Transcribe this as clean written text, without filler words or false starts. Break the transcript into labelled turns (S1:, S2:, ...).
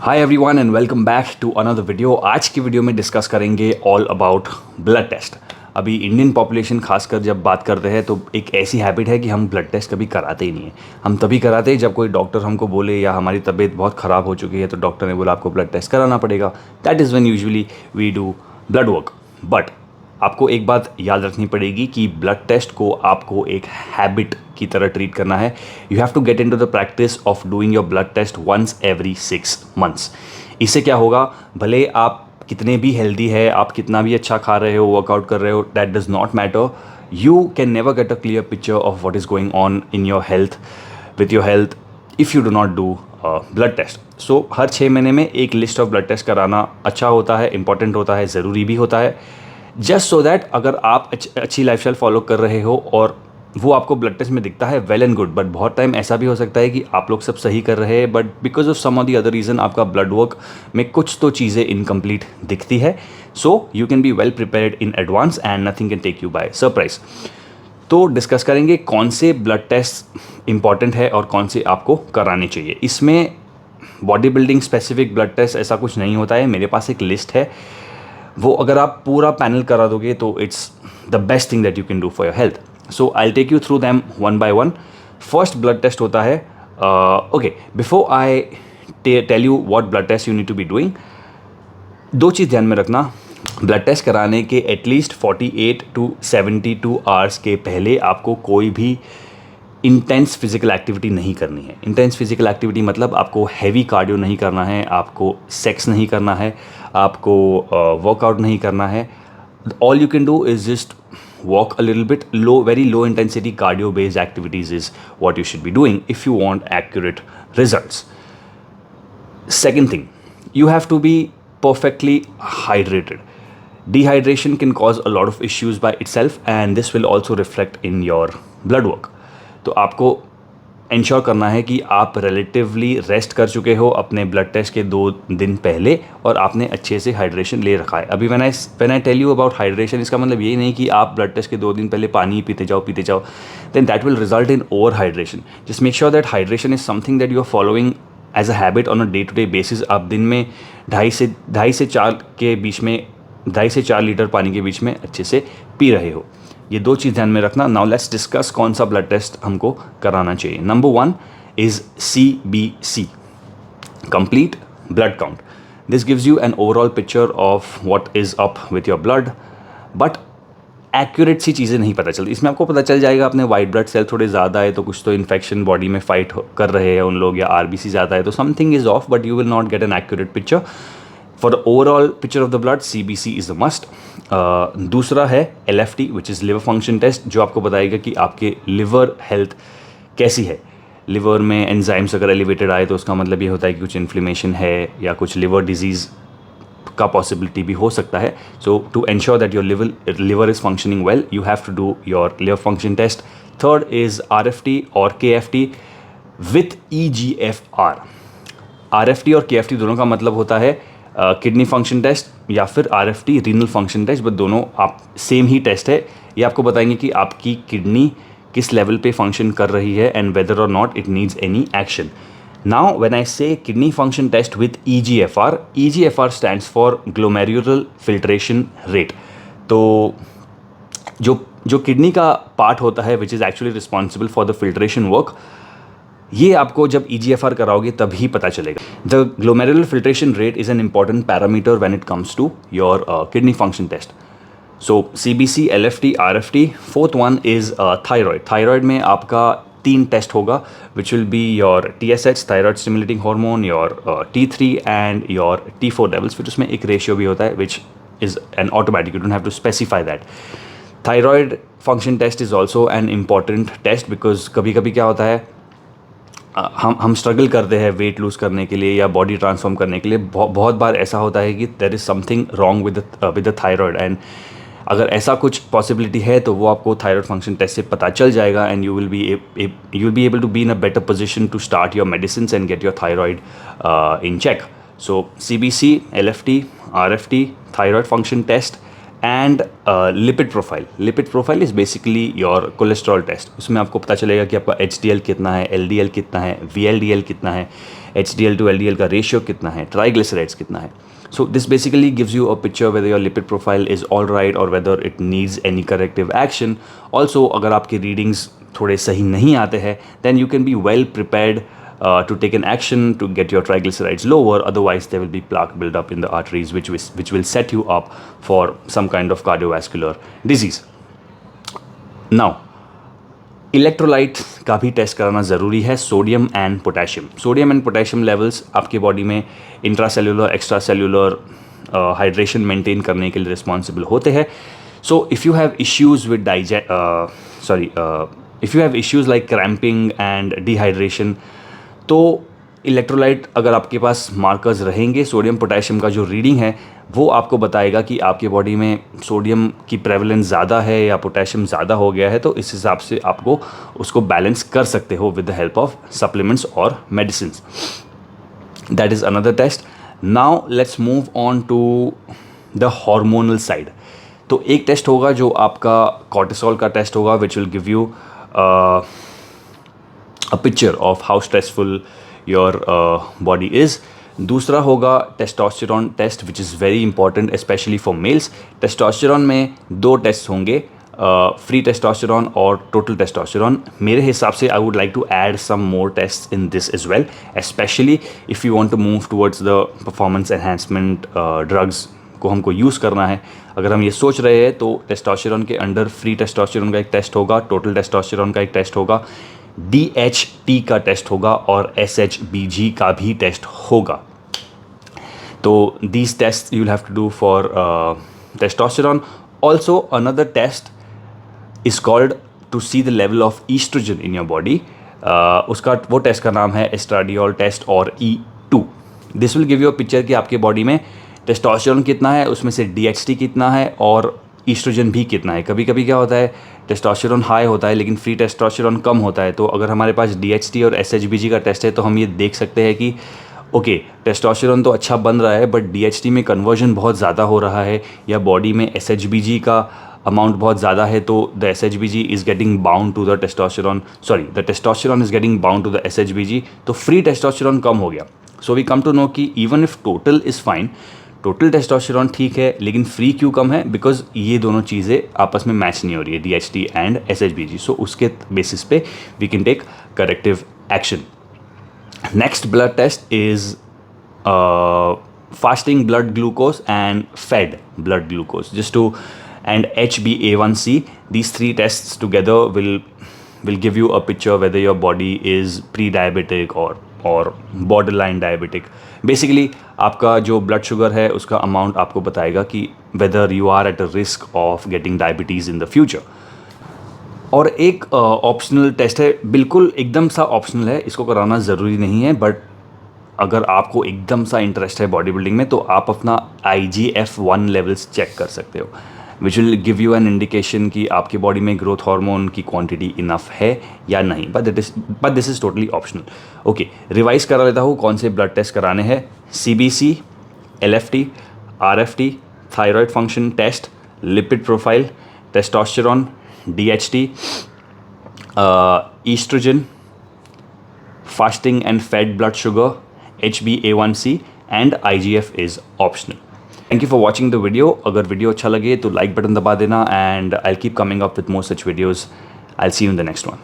S1: Hi everyone and welcome back to another video. आज की video में डिस्कस करेंगे ऑल अबाउट ब्लड टेस्ट। अभी इंडियन पॉपुलेशन खासकर जब बात करते हैं तो एक ऐसी हैबिट है कि हम ब्लड टेस्ट कभी कराते ही नहीं है। हम तभी कराते हैं जब कोई डॉक्टर हमको बोले या हमारी तबीयत बहुत ख़राब हो चुकी है तो डॉक्टर ने बोला आपको ब्लड टेस्ट कराना पड़ेगा। That is when usually we do blood work. But आपको एक बात याद रखनी पड़ेगी कि ब्लड टेस्ट को आपको एक हैबिट की तरह ट्रीट करना है। You have to get into the practice of doing your blood test once every 6 months। इससे क्या होगा, भले आप कितने भी हेल्दी है, आप कितना भी अच्छा खा रहे हो, वर्कआउट कर रहे हो, that does not matter. You can never get a clear picture of what is going on in your health with your health if you do not do blood test. So हर 6 महीने में एक list of blood test कराना अच्छा होता है, important होता है, ज़रूरी भी होता है। जस्ट सो दैट अगर आप अच्छी लाइफस्टाइल फॉलो कर रहे हो और वो आपको ब्लड टेस्ट में दिखता है, वेल एंड गुड। बट बहुत टाइम ऐसा भी हो सकता है कि आप लोग सब सही कर रहे हैं but because of some of the other reason आपका ब्लड वर्क में कुछ तो चीज़ें इनकम्प्लीट दिखती है। So you can be well prepared in advance and nothing can take you by surprise. तो डिस्कस करेंगे कौन से ब्लड टेस्ट इंपॉर्टेंट है और कौन से आपको कराने चाहिए। इसमें body building specific blood test ऐसा कुछ नहीं होता है। मेरे पास एक लिस्ट है, वो अगर आप पूरा पैनल करा दोगे तो it's the best thing that you can do for your health. So I take you through them one by one. First blood test होता है, okay before I tell you what blood test you need to be doing, दो चीज़ ध्यान में रखना। Blood test कराने के at least 48 to 72 hours के पहले आपको कोई भी इंटेंस फिजिकल एक्टिविटी नहीं करनी है। इंटेंस फिजिकल एक्टिविटी मतलब आपको हैवी कार्डियो नहीं करना है, आपको सेक्स नहीं करना है, आपको वर्कआउट नहीं करना है। All you can do is just walk a little bit, very low intensity cardio based activities is what you should be doing if you want accurate results. Second thing, you have to be perfectly hydrated. Dehydration can cause a lot of issues by itself and this will also reflect in your blood work. तो आपको ensure करना है कि आप relatively rest कर चुके हो अपने ब्लड टेस्ट के 2 दिन पहले और आपने अच्छे से हाइड्रेशन ले रखा है। अभी when I tell you about hydration, इसका मतलब यही नहीं कि आप ब्लड टेस्ट के 2 दिन पहले पानी पीते जाओ then that will result in over hydration. Just make sure that hydration is something that you are following as a habit on a day to day basis. आप दिन में 2.5 से 4 लीटर पानी के बीच में अच्छे से पी रहे हो। ये 2 चीज़ ध्यान में रखना। नाउ लेट्स डिस्कस कौन सा ब्लड टेस्ट हमको कराना चाहिए। Number 1 is CBC, complete blood count. This gives you an overall picture of what is up with your blood, but accurate सी चीज़ें नहीं पता चलती। इसमें आपको पता चल जाएगा अपने वाइट ब्लड सेल थोड़े ज़्यादा है तो कुछ तो इन्फेक्शन बॉडी में फाइट कर रहे हैं उन लोग, या RBC ज़्यादा है तो something is off, but you will not get an accurate picture. For the overall picture of the blood CBC is the must. दूसरा है LFT which is liver function test, जो आपको बताएगा कि आपके लिवर हेल्थ कैसी है। लिवर में एंजाइम्स अगर एलिवेटेड आए तो उसका मतलब ये होता है कि कुछ इन्फ्लेमेशन है या कुछ लिवर डिजीज़ का पॉसिबिलिटी भी हो सकता है। So to ensure that your liver is functioning well, you have to do your liver function test. Third is RFT और KFT विथ EGFR। RFT और KFT दोनों का मतलब होता है किडनी फंक्शन टेस्ट या फिर RFT renal function test, but दोनों आप सेम ही टेस्ट है। ये आपको बताएंगे कि आपकी किडनी किस लेवल पे फंक्शन कर रही है एंड वेदर और not it needs any action. Now when I say kidney function test with EGFR stands for glomerular filtration rate. तो जो किडनी का पार्ट होता है which is actually responsible for the filtration work, ये आपको जब EGFR कराओगे तभी पता चलेगा। The glomerular filtration rate is an important parameter when it comes to your kidney function test. So CBC, LFT, RFT। Fourth one is thyroid. Thyroid में आपका 3 test होगा which will be your TSH, thyroid stimulating hormone, your T3 and your T4 levels. फिर उसमें एक ratio भी होता है which is an automatic, you don't have to specify that. Thyroid function test is also an important test because कभी कभी क्या होता है, हम स्ट्रगल करते हैं वेट लूज़ करने के लिए या बॉडी ट्रांसफॉर्म करने के लिए। बहुत बार ऐसा होता है कि there is something wrong with the thyroid, and अगर ऐसा कुछ पॉसिबिलिटी है तो वो आपको थायराइड फंक्शन टेस्ट से पता चल जाएगा and you will be able to be in a better position to start your medicine and get your thyroid in check. So CBC, LFT, RFT, thyroid function test and lipid profile. Lipid profile is basically your cholesterol test. उसमें आपको पता चलेगा कि आपका HDL कितना है, LDL कितना है, VLDL कितना है, HDL to LDL का रेशियो कितना है, ट्राइग्लिसराइड्स कितना है. So this basically gives you a picture whether your lipid profile is all right or whether it needs any corrective action. Also, अगर आपकी readings थोड़े सही नहीं आते हैं, then you can be well prepared to take an action to get your triglycerides lower. Otherwise, there will be plaque buildup in the arteries, which will set you up for some kind of cardiovascular disease. Now, electrolyte का भी test कराना ज़रूरी है. Sodium and potassium levels आपके body में intracellular extra cellular hydration maintain करने के लिए रिस्पॉन्सिबल होते हैं. So if you have issues with if you have issues like cramping and dehydration, तो इलेक्ट्रोलाइट अगर आपके पास मार्कर्स रहेंगे, सोडियम पोटेशियम का जो रीडिंग है वो आपको बताएगा कि आपके बॉडी में सोडियम की प्रेवलेंस ज़्यादा है या पोटेशियम ज़्यादा हो गया है. तो इस हिसाब से आपको उसको बैलेंस कर सकते हो with the help of supplements और medicine. That is another test. Now let's move on to the hormonal side. तो एक टेस्ट होगा जो आपका कॉर्टिसोल का टेस्ट होगा, which will give you a picture of how stressful your body is. दूसरा होगा testosterone test, which is very important specially for males. Testosterone में दो टेस्ट होंगे, फ्री टेस्टोस्टेरॉन और टोटल टेस्टोस्टेरॉन. मेरे हिसाब से I would like to add some more test in this as well, specially if you want to move towards the performance enhancement drugs को हमको use करना है. अगर हम ये सोच रहे हैं तो टेस्टोस्टेरॉन के अंडर फ्री टेस्टोस्टेरॉन का एक टेस्ट होगा, टोटल टेस्टोस्टेरॉन का एक टेस्ट होगा, DHT का टेस्ट होगा और SHBG का भी टेस्ट होगा. तो these tests you will have to do for testosterone. Also another test is called to see the level of estrogen in your body. उसका वो टेस्ट का नाम है एस्ट्राडियोल टेस्ट और E2. This will give you a picture कि आपके body में testosterone कितना है, उसमें से DHT कितना है और ईस्ट्रोजन भी कितना है. कभी कभी क्या होता है, टेस्टोस्टेरोन हाई होता है लेकिन फ्री टेस्टोस्टेरोन कम होता है. तो अगर हमारे पास DHT और SHBG का टेस्ट है तो हम ये देख सकते हैं कि ओके टेस्टोस्टेरोन तो अच्छा बन रहा है बट DHT में कन्वर्जन बहुत ज़्यादा हो रहा है, या बॉडी में SHBG का अमाउंट बहुत ज़्यादा है. तो the SHBG is getting bound to the testosterone, the testosterone is getting bound to the SHBG. तो फ्री टेस्टोस्टेरोन कम हो गया. So we come to know कि even if total is fine, total testosterone ठीक है लेकिन फ्री क्यों कम है, बिकॉज ये दोनों चीज़ें आपस में मैच नहीं हो रही है, DHT एंड SHBG. सो उसके बेसिस पे we can take corrective action. Next blood test is fasting blood glucose and fed blood glucose just to and HbA1c. These three tests together will give you a picture whether your body is pre-diabetic or borderline diabetic. Basically आपका जो blood sugar है उसका amount आपको बताएगा कि whether you are at a risk of getting diabetes in the future. और एक optional test है, बिल्कुल एकदम सा ऑप्शनल है, इसको कराना ज़रूरी नहीं है, बट अगर आपको एकदम सा इंटरेस्ट है बॉडी बिल्डिंग में तो आप अपना IGF-1 लेवल्स चेक कर सकते हो, which will give you an indication कि आपकी बॉडी में ग्रोथ हार्मोन की क्वांटिटी इनफ है या नहीं. But this is totally optional. Okay, revise करा लेता हूँ कौन से ब्लड टेस्ट कराने हैं. CBC, LFT, RFT, thyroid function test, lipid profile, testosterone, DHT, oestrogen, fasting and fed blood sugar, HbA1c and IGF is optional. Thank you for watching the video. अगर video अच्छा लगे तो लाइक बटन दबा देना, and I keep coming up with more such videos. I see you in the next one.